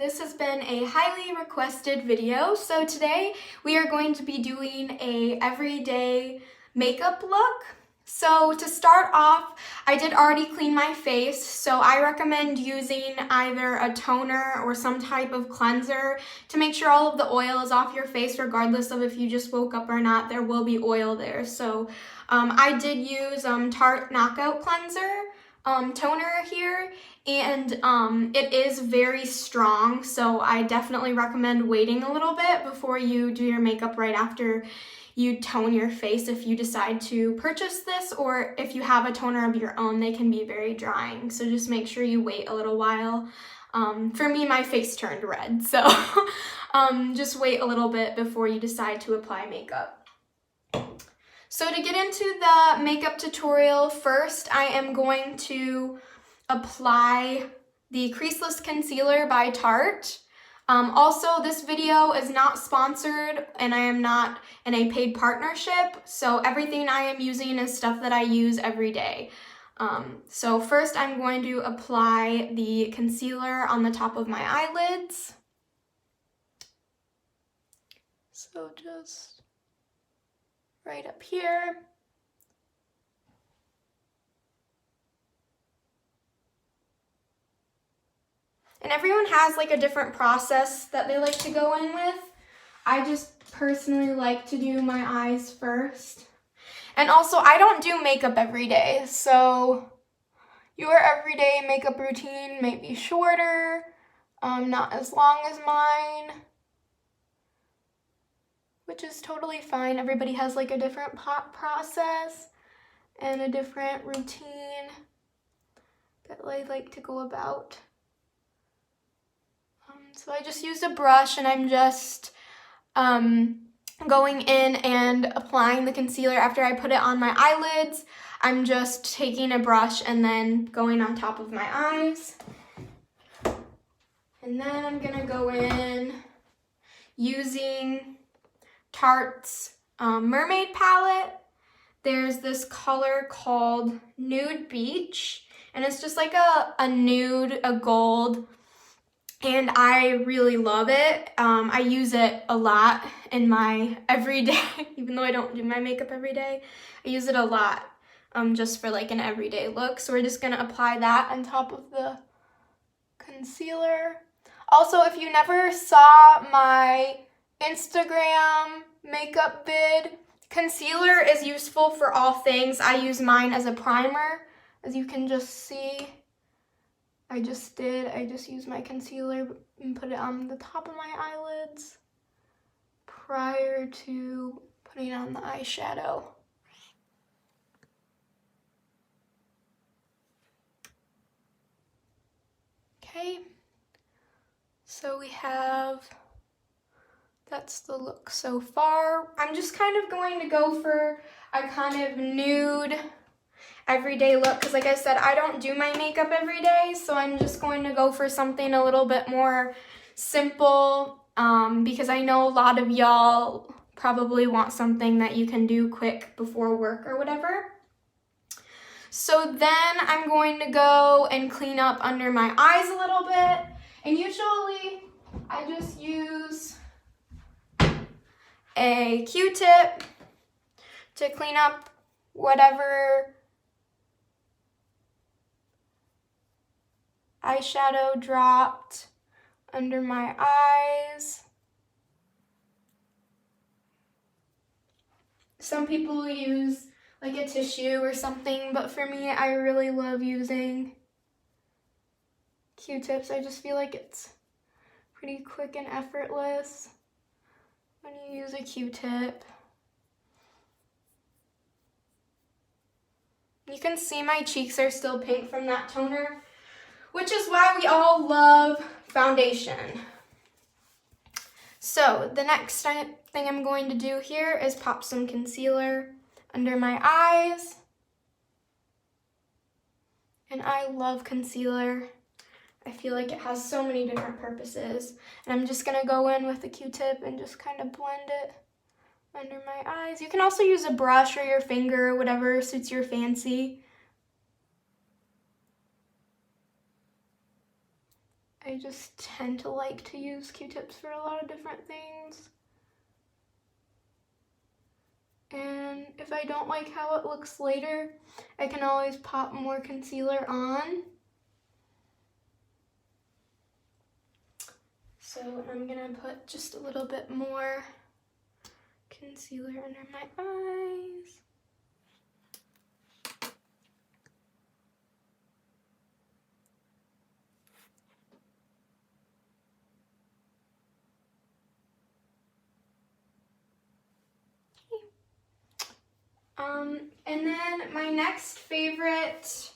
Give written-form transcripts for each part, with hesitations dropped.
this has been a highly requested video. So today we are going to be doing a everyday makeup look. So to start off, I did already clean my face, so I recommend using either a toner or some type of cleanser to make sure all of the oil is off your face, regardless of if you just woke up or not. There will be oil there. So I did use Tarte Knockout Cleanser toner here, and it is very strong, so I definitely recommend waiting a little bit before you do your makeup right after you tone your face if you decide to purchase this, or if you have a toner of your own, they can be very drying, so just make sure you wait a little while. For me, my face turned red, so just wait a little bit before you decide to apply makeup. So to get into the makeup tutorial, first I am going to apply the Creaseless Concealer by Tarte. Also, this video is not sponsored and I am not in a paid partnership, so everything I am using is stuff that I use every day. So first I'm going to apply the concealer on the top of my eyelids. So just right up here. And everyone has like a different process that they like to go in with. I just personally like to do my eyes first. And also, I don't do makeup every day, so your everyday makeup routine may be shorter, not as long as mine, which is totally fine. Everybody has like a different process and a different routine that I like to go about. So I just used a brush and I'm just going in and applying the concealer after I put it on my eyelids. I'm just taking a brush and then going on top of my eyes. And then I'm gonna go in using Tarte's Mermaid palette. There's this color called Nude Beach, and it's just like a nude, a gold, and I really love it. I use it a lot in my everyday, even though I don't do my makeup every day. I use it a lot just for like an everyday look. So we're just gonna apply that on top of the concealer. Also, if you never saw my Instagram makeup vid, concealer is useful for all things. I use mine as a primer, as you can just see. I just used my concealer and put it on the top of my eyelids prior to putting on the eyeshadow. Okay, so that's the look so far. I'm just kind of going to go for a kind of nude everyday look, because like I said, I don't do my makeup every day, so I'm just going to go for something a little bit more simple, because I know a lot of y'all probably want something that you can do quick before work or whatever. So then I'm going to go and clean up under my eyes a little bit, and usually I just use a Q-tip to clean up whatever eyeshadow dropped under my eyes. Some people use like a tissue or something, but for me, I really love using Q-tips. I just feel like it's pretty quick and effortless when you use a Q-tip. You can see my cheeks are still pink from that toner, which is why we all love foundation. So the next thing I'm going to do here is pop some concealer under my eyes. And I love concealer. I feel like it has so many different purposes. And I'm just gonna go in with a Q-tip and just kind of blend it under my eyes. You can also use a brush or your finger or whatever suits your fancy. I just tend to like to use Q-tips for a lot of different things. And if I don't like how it looks later, I can always pop more concealer on. So I'm gonna put just a little bit more concealer under my eyes. And then my next favorite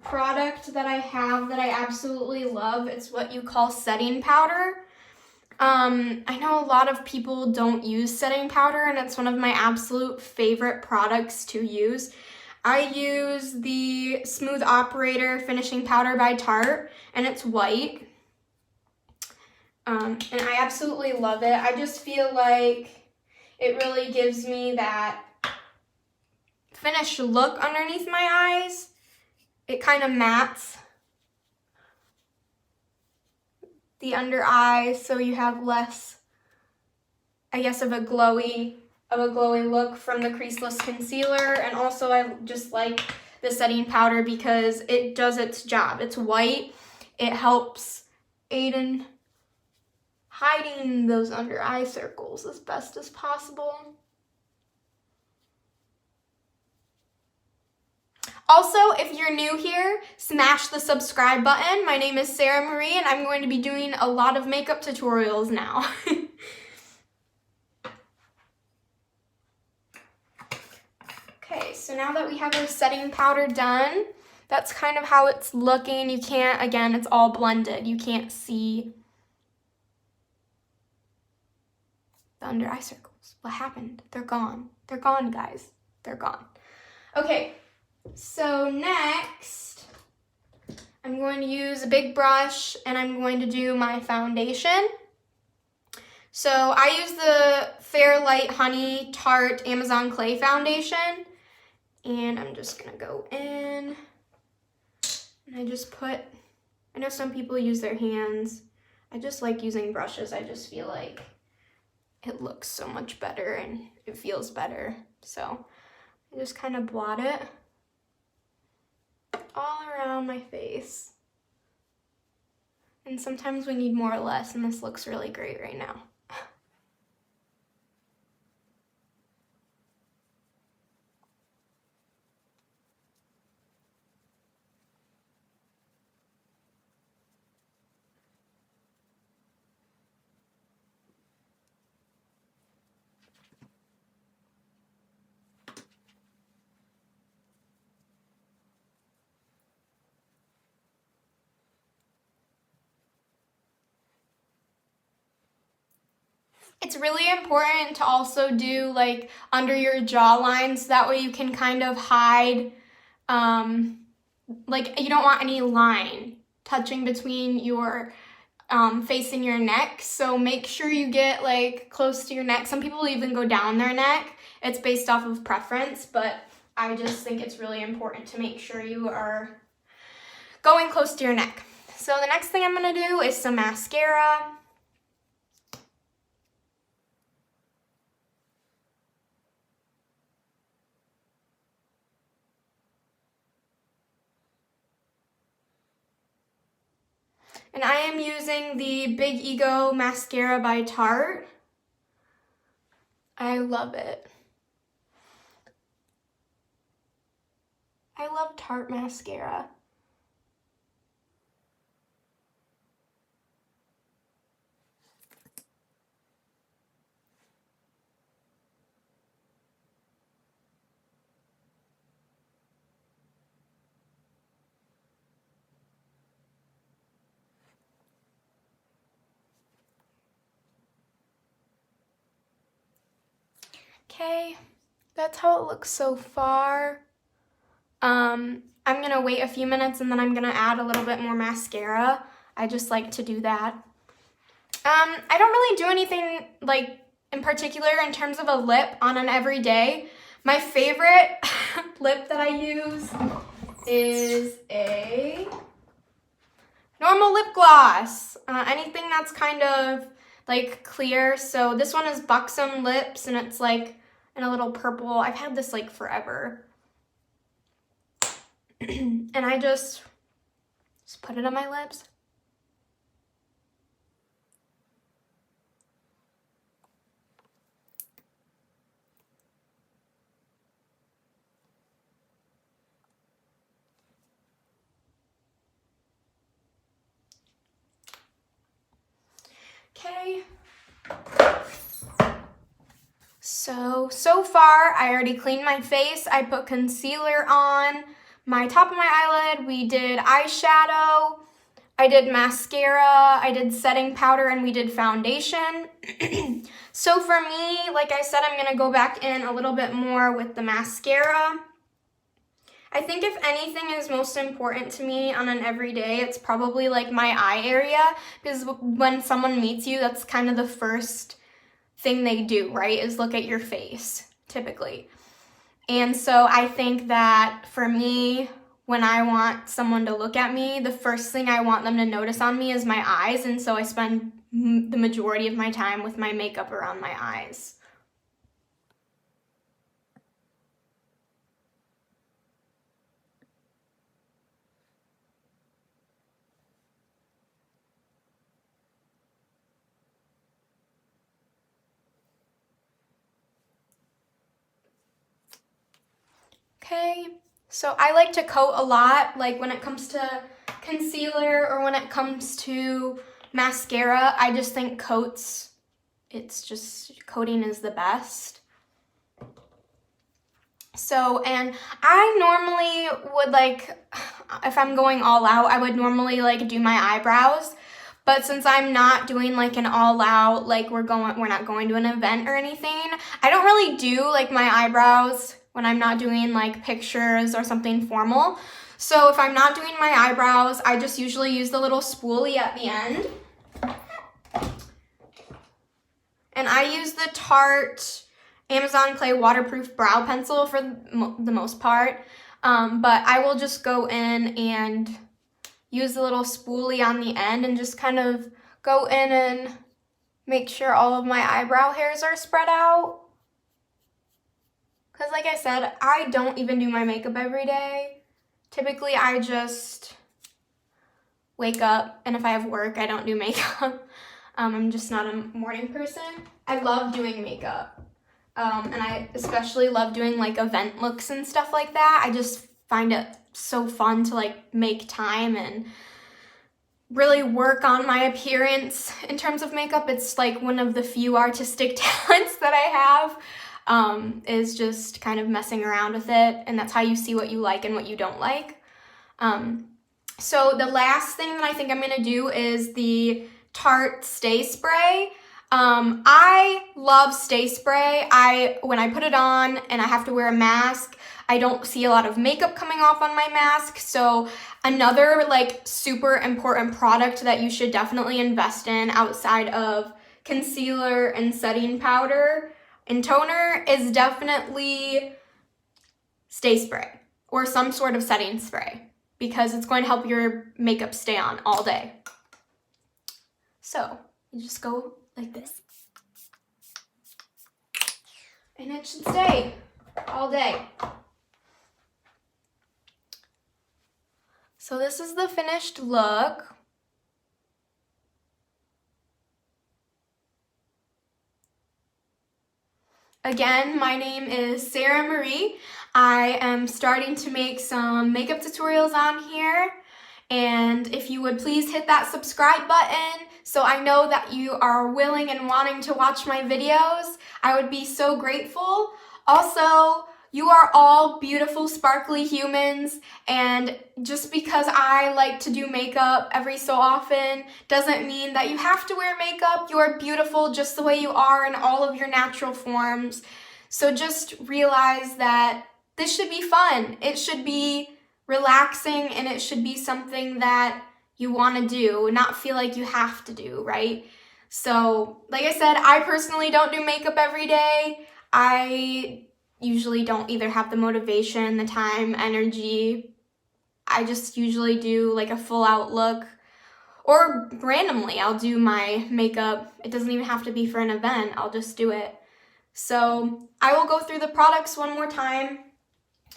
product that I have that I absolutely love, it's what you call setting powder. I know a lot of people don't use setting powder, and it's one of my absolute favorite products to use. I use the Smooth Operator Finishing Powder by Tarte, and it's white. And I absolutely love it. I just feel like it really gives me that finished look underneath my eyes. It kind of mattes the under eyes, so you have less, I guess, of a glowy look from the creaseless concealer. And also I just like the setting powder because it does its job. It's white. It helps aid in hiding those under eye circles as best as possible. Also, if you're new here, smash the subscribe button. My name is Sarah Marie, and I'm going to be doing a lot of makeup tutorials now. Okay, so now that we have our setting powder done, that's kind of how it's looking. You can't, again, it's all blended. You can't see the under eye circles. What happened? They're gone. They're gone, guys. They're gone. Okay. So next, I'm going to use a big brush and I'm going to do my foundation. So I use the Fairlight Honey Tarte Amazon Clay Foundation, and I'm just gonna go in, and I just put, I know some people use their hands. I just like using brushes. I just feel like it looks so much better and it feels better. So I just kind of blot it all around my face. And sometimes we need more or less, and this looks really great right now. It's really important to also do like under your jaw lines. That way you can kind of hide, like you don't want any line touching between your face and your neck. So make sure you get like close to your neck. Some people even go down their neck. It's based off of preference, but I just think it's really important to make sure you are going close to your neck. So the next thing I'm gonna do is some mascara. And I am using the Big Ego Mascara by Tarte. I love it. I love Tarte mascara. Okay, that's how it looks so far. I'm gonna wait a few minutes and then I'm gonna add a little bit more mascara. I just like to do that. I don't really do anything like in particular in terms of a lip on an everyday. My favorite lip that I use is a normal lip gloss, anything that's kind of like clear. So this one is Buxom Lips, and it's like in a little purple. I've had this like forever. And I just put it on my lips. Okay. So far, I already cleaned my face. I put concealer on my top of my eyelid. We did eyeshadow. I did mascara. I did setting powder, and we did foundation. So for me, like I said, I'm going to go back in a little bit more with the mascara. I think if anything is most important to me on an everyday, it's probably like my eye area, because when someone meets you, that's kind of the first thing they do, right, is look at your face, typically. And so I think that for me, when I want someone to look at me, the first thing I want them to notice on me is my eyes, and so I spend the majority of my time with my makeup around my eyes. Okay, so I like to coat a lot, like when it comes to concealer or when it comes to mascara. I just think coats, it's just, coating is the best. So, and I normally would like, if I'm going all out, I would normally like do my eyebrows. But since I'm not doing like an all out, like we're not going to an event or anything, I don't really do like my eyebrows when I'm not doing like pictures or something formal. So if I'm not doing my eyebrows, I just usually use the little spoolie at the end. And I use the Tarte Amazon Clay Waterproof Brow Pencil for the most part. But I will just go in and use the little spoolie on the end and just kind of go in and make sure all of my eyebrow hairs are spread out. Because like I said, I don't even do my makeup every day. Typically, I just wake up, and if I have work, I don't do makeup. I'm just not a morning person. I love doing makeup. And I especially love doing like event looks and stuff like that. I just find it so fun to like make time and really work on my appearance in terms of makeup. It's like one of the few artistic talents that I have. Is just kind of messing around with it, and that's how you see what you like and what you don't like. So the last thing that I think I'm gonna do is the Tarte Stay Spray. I love Stay Spray. When I put it on and I have to wear a mask, I don't see a lot of makeup coming off on my mask. So another like super important product that you should definitely invest in outside of concealer and setting powder and toner is definitely Stay Spray or some sort of setting spray, because it's going to help your makeup stay on all day. So you just go like this, and it should stay all day. So this is the finished look. Again, my name is Sarah Marie. I am starting to make some makeup tutorials on here. And if you would please hit that subscribe button so I know that you are willing and wanting to watch my videos, I would be so grateful. Also, you are all beautiful, sparkly humans, and just because I like to do makeup every so often doesn't mean that you have to wear makeup. You are beautiful just the way you are in all of your natural forms. So just realize that this should be fun. It should be relaxing, and it should be something that you want to do, not feel like you have to do, right? So, like I said, I personally don't do makeup every day. I usually don't either have the motivation, the time, energy. I just usually do like a full out look or randomly, I'll do my makeup. It doesn't even have to be for an event. I'll just do it. So I will go through the products one more time.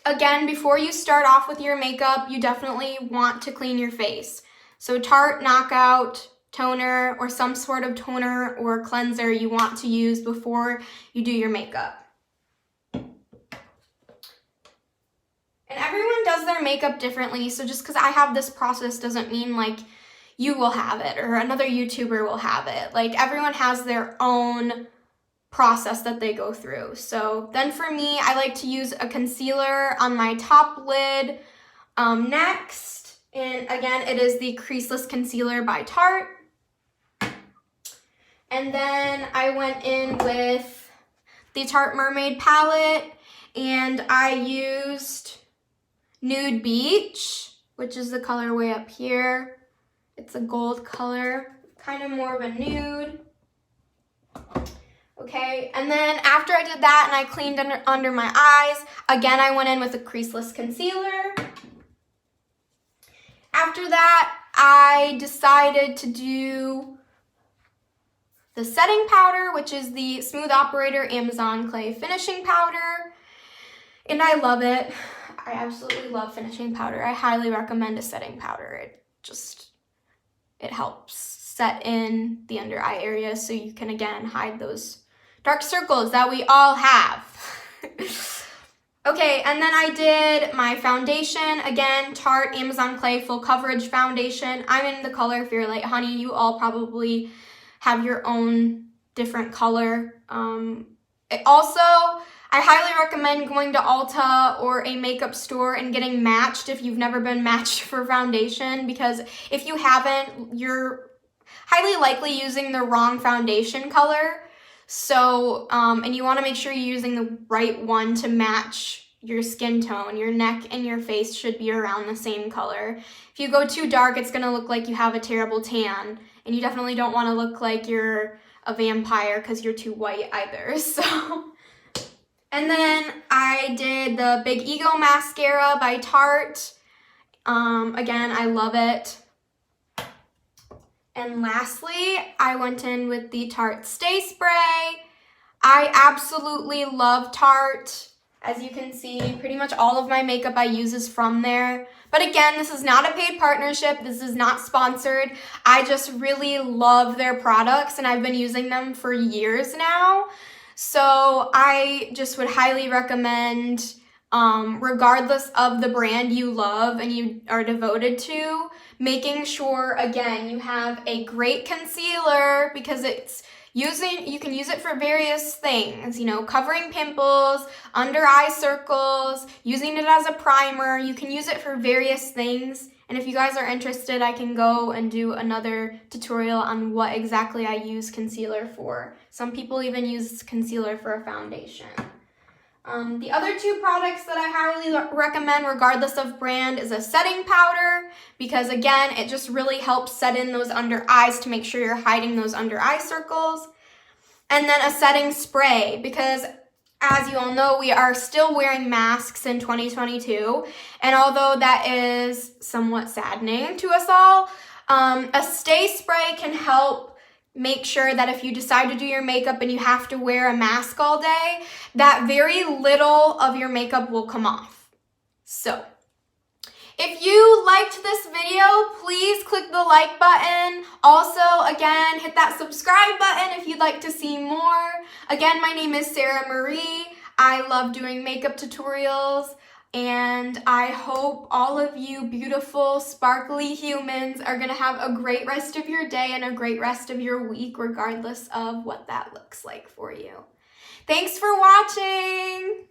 Again, before you start off with your makeup, you definitely want to clean your face. So Tarte Knockout toner or some sort of toner or cleanser you want to use before you do your makeup. And everyone does their makeup differently, so just because I have this process doesn't mean like you will have it or another YouTuber will have it. Like everyone has their own process that they go through. So then for me, I like to use a concealer on my top lid next. And again, it is the Creaseless Concealer by Tarte. And then I went in with the Tarte Mermaid palette and I used Nude Beach, which is the colorway up here. It's a gold color, kind of more of a nude. Okay, and then after I did that and I cleaned under my eyes, again I went in with a Creaseless Concealer. After that, I decided to do the setting powder, which is the Smooth Operator Amazon Clay Finishing Powder, and I love it. I absolutely love finishing powder. I highly recommend a setting powder. It helps set in the under eye area so you can, again, hide those dark circles that we all have. Okay, and then I did my foundation. Again, Tarte Amazon Clay Full Coverage Foundation. I'm in the color Fairlight Honey. You all probably have your own different color. I highly recommend going to Ulta or a makeup store and getting matched if you've never been matched for foundation, because if you haven't, you're highly likely using the wrong foundation color. So, and you want to make sure you're using the right one to match your skin tone. Your neck and your face should be around the same color. If you go too dark, it's going to look like you have a terrible tan, and you definitely don't want to look like you're a vampire because you're too white either. So, and then I did the Big Ego Mascara by Tarte. Again, I love it. And lastly, I went in with the Tarte Stay Spray. I absolutely love Tarte. As you can see, pretty much all of my makeup I use is from there. But again, this is not a paid partnership. This is not sponsored. I just really love their products and I've been using them for years now. So I just would highly recommend, regardless of the brand you love and you are devoted to, making sure, again, you have a great concealer, because you can use it for various things, you know, covering pimples, under eye circles, using it as a primer. You can use it for various things. And if you guys are interested, I can go and do another tutorial on what exactly I use concealer for. Some people even use concealer for a foundation. The other two products that I highly recommend, regardless of brand, is a setting powder, because again, it just really helps set in those under eyes to make sure you're hiding those under eye circles. And then a setting spray, because as you all know, we are still wearing masks in 2022. And although that is somewhat saddening to us all, a stay spray can help make sure that if you decide to do your makeup and you have to wear a mask all day, that very little of your makeup will come off. So, if you liked this video, please click the like button. Also, again, hit that subscribe button if you'd like to see more. Again, my name is Sarah Marie. I love doing makeup tutorials, and I hope all of you beautiful, sparkly humans are going to have a great rest of your day and a great rest of your week, regardless of what that looks like for you. Thanks for watching!